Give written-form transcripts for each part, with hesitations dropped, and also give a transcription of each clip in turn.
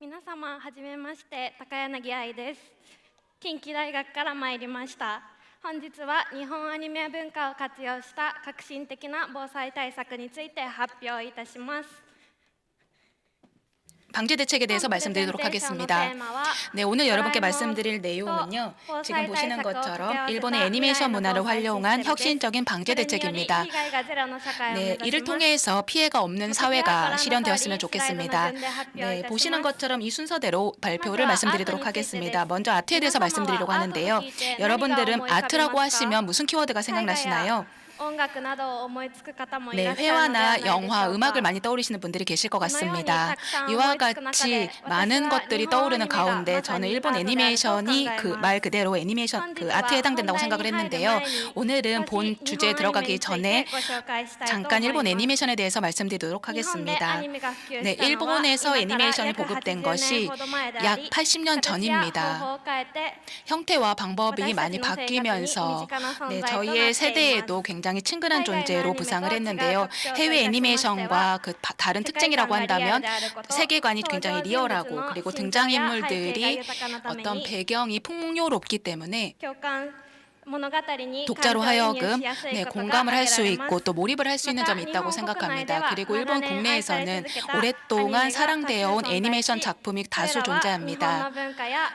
皆様はじめまして、高柳愛です。近畿大学から参りました。本日は日本アニメ文化を活用した革新的な防災対策について発表いたします。 방제 대책에 대해서 말씀드리도록 하겠습니다. 네, 오늘 여러분께 말씀드릴 내용은요. 지금 보시는 것처럼 일본의 애니메이션 문화를 활용한 혁신적인 방제 대책입니다. 네, 이를 통해서 피해가 없는 사회가 실현되었으면 좋겠습니다. 네, 보시는 것처럼 이 순서대로 발표를 말씀드리도록 하겠습니다. 먼저 아트에 대해서 말씀드리려고 하는데요. 여러분들은 아트라고 하시면 무슨 키워드가 생각나시나요? 네, 회화나 영화, 음악을 많이 떠올리시는 분들이 계실 것 같습니다. 이와 같이 많은 것들이 떠오르는 가운데 저는 일본 애니메이션이 그 말 그대로 애니메이션, 아트에 해당된다고 생각을 했는데요. 오늘은 본 주제에 들어가기 전에 잠깐 일본 애니메이션에 대해서 말씀드리도록 하겠습니다. 네, 일본에서 애니메이션이 보급된 것이 약 80년 전입니다. 형태와 방법이 많이 바뀌면서 네, 저희의 세대에도 굉장히 친근한 존재로 부상을 했는데요. 해외 애니메이션과 그 다른 특징이라고 한다면 세계관이 굉장히 리얼하고 그리고 등장인물들이 어떤 배경이 풍요롭기 때문에 독자로 하여금 공감을 할 수 있고 또 몰입을 할 수 있는 점이 있다고 생각합니다. 그리고 일본 국내에서는 오랫동안 사랑되어 온 애니메이션 작품이 다수 존재합니다.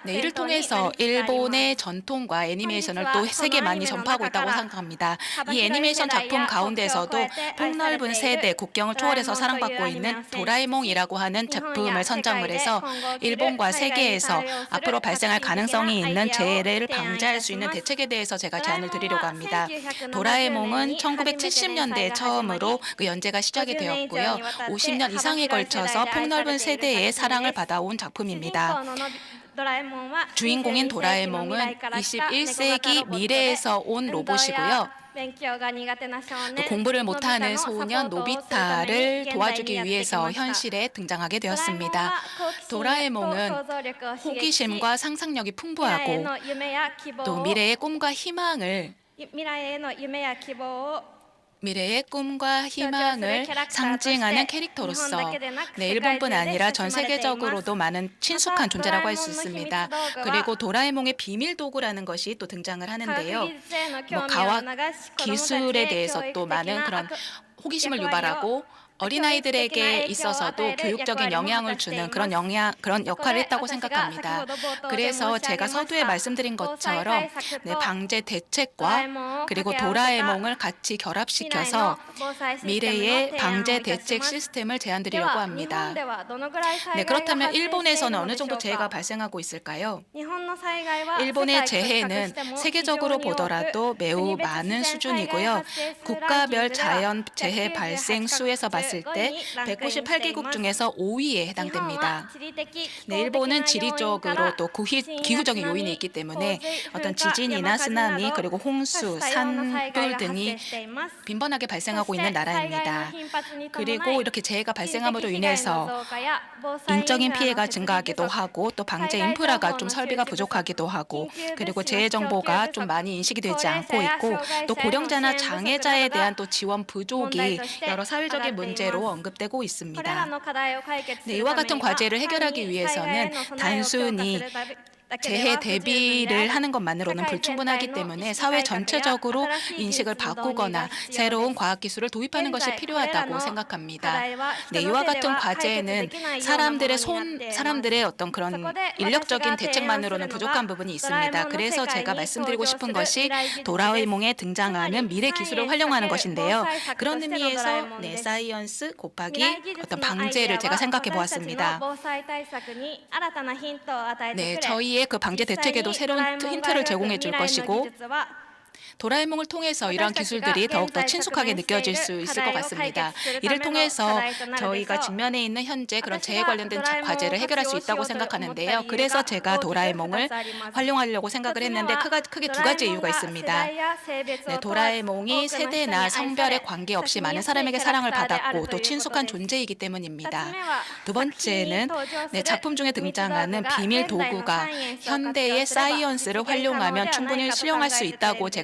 네, 이를 통해서 일본의 전통과 애니메이션을 또 세계에 많이 전파하고 있다고 생각합니다. 이 애니메이션 작품 가운데서도 폭넓은 세대, 국경을 초월해서 사랑받고 있는 도라에몽이라고 하는 작품을 선정을 해서 일본과 세계에서 앞으로 발생할 가능성이 있는 재해를 방지할 수 있는 대책에 대해서 제가 제안을 드리려고 합니다. 도라에몽은 1970년대에 처음으로 그 연재가 시작이 되었고요. 50년 이상에 걸쳐서 폭넓은 세대의 사랑을 받아온 작품입니다. 주인공인 도라에몽은 21세기 미래에서 온 로봇이고요. 또 공부를 못하는 소년 노비타를 도와주기 위해서 현실에 등장하게 되었습니다. 도라에몽은 호기심과 상상력이 풍부하고 또 미래의 꿈과 희망을 상징하는 캐릭터로서 일본뿐 아니라 전 세계적으로도 많은 친숙한 존재라고 할 수 있습니다. 그리고 도라에몽의 비밀 도구라는 것이 또 등장을 하는데요. 과학 기술에 대해서 또 많은 그런 호기심을 유발하고 어린아이들에게 있어서도 교육적인 영향을 주는 그런 역할을 했다고 생각합니다. 그래서 제가 서두에 말씀드린 것처럼 방제 대책과 그리고 도라에몽을 같이 결합시켜서 미래의 방제 대책 시스템을 제안드리려고 합니다. 네, 그렇다면 일본에서는 어느 정도 재해가 발생하고 있을까요? 일본의 재해는 세계적으로 보더라도 매우 많은 수준이고요. 국가별 자연 재해 발생 수에서 봤을 때 198개국 중에서 5위에 해당됩니다. 네, 일본은 지리적으로 또 기후적인 요인이 있기 때문에 어떤 지진이나 쓰나미 그리고 홍수, 산불 등이 빈번하게 발생하고 있는 나라입니다. 그리고 이렇게 재해가 발생함으로 인해서 인적인 피해가 증가하기도 하고 또 방제 인프라가 좀 설비가 부족하기도 하고 그리고 재해 정보가 좀 많이 인식이 되지 않고 있고 또 고령자나 장애자에 대한 또 지원 부족이 여러 사회적인 문제로 언급되고 있습니다. 네, 이와 같은 과제를 해결하기 위해서는 단순히 재해 대비를 하는 것만으로는 불충분하기 때문에 사회 전체적으로 인식을 바꾸거나 새로운 과학기술을 도입하는 것이 필요하다고 생각합니다. 네, 이와 같은 과제는 사람들의 어떤 그런 인력적인 대책만으로는 부족한 부분이 있습니다. 그래서 제가 말씀드리고 싶은 것이 도라에몽에 등장하는 미래 기술을 활용하는 것인데요. 그런 의미에서 사이언스 곱하기 어떤 방제를 제가 생각해 보았습니다. 네, 저희의 그 방제 대책에도 새로운 힌트를 제공해 줄 것이고 도라에몽을 통해서 이러한 기술들이 더욱더 친숙하게 느껴질 수 있을 것 같습니다. 이를 통해서 저희가 직면해 있는 현재 그런 재해 관련된 과제를 해결할 수 있다고 생각하는데요. 그래서 제가 도라에몽을 활용하려고 생각을 했는데 크게 두 가지 이유가 있습니다. 네, 도라에몽이 세대나 성별에 관계없이 많은 사람에게 사랑을 받았고 또 친숙한 존재이기 때문입니다. 두 번째는 작품 중에 등장하는 비밀 도구가 현대의 사이언스를 활용하면 충분히 실용할 수 있다고 제가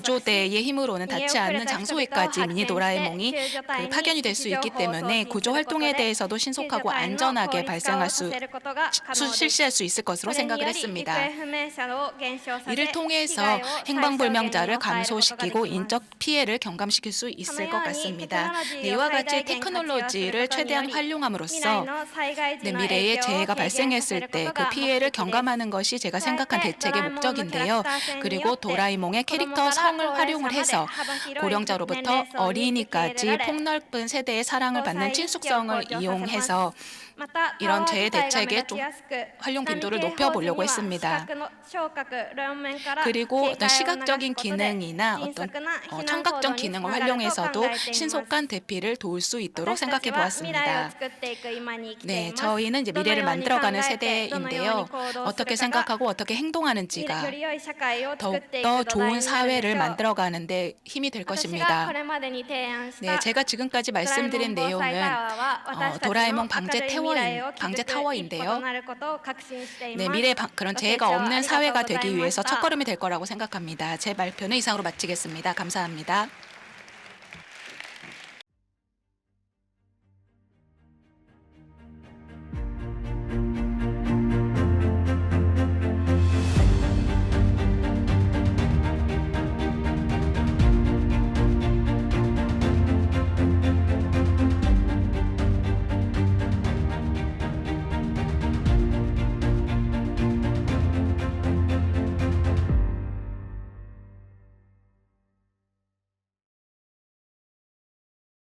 구조대의 힘으로는 닿지 않는 장소에까지 미니 도라에몽이 파견이 될 수 있기 때문에 구조 활동에 대해서도 신속하고 안전하게 실시할 수 있을 것으로 생각을 했습니다. 이를 통해서 행방불명자를 감소시키고 인적 피해를 경감시킬 수 있을 것 같습니다. 이와 같이 테크놀로지를 최대한 활용함으로써 미래에 재해가 발생했을 때 그 피해를 경감하는 것이 제가 생각한 대책의 목적인데요. 그리고 도라에몽의 캐릭터 성을 활용을 해서 고령자로부터 어린이까지 폭넓은 세대의 사랑을 받는 친숙성을 이용해서 이런 재해 대책의 활용 빈도를 높여보려고 했습니다. 그리고 어떤 시각적인 기능이나 어떤 청각적 기능을 활용해서도 신속한 대피를 도울 수 있도록 생각해 보았습니다. 네, 저희는 이제 미래를 만들어가는 세대인데요. 어떻게 생각하고 어떻게 행동하는지가 더욱더 좋은 사회를 만들어가는데 힘이 될 것입니다. 네, 제가 지금까지 말씀드린 내용은 도라에몽 방제 타워인데요. 네, 그런 재해가 없는 사회가 되기 위해서 첫걸음이 될 거라고 생각합니다. 제 발표는 이상으로 마치겠습니다. 감사합니다.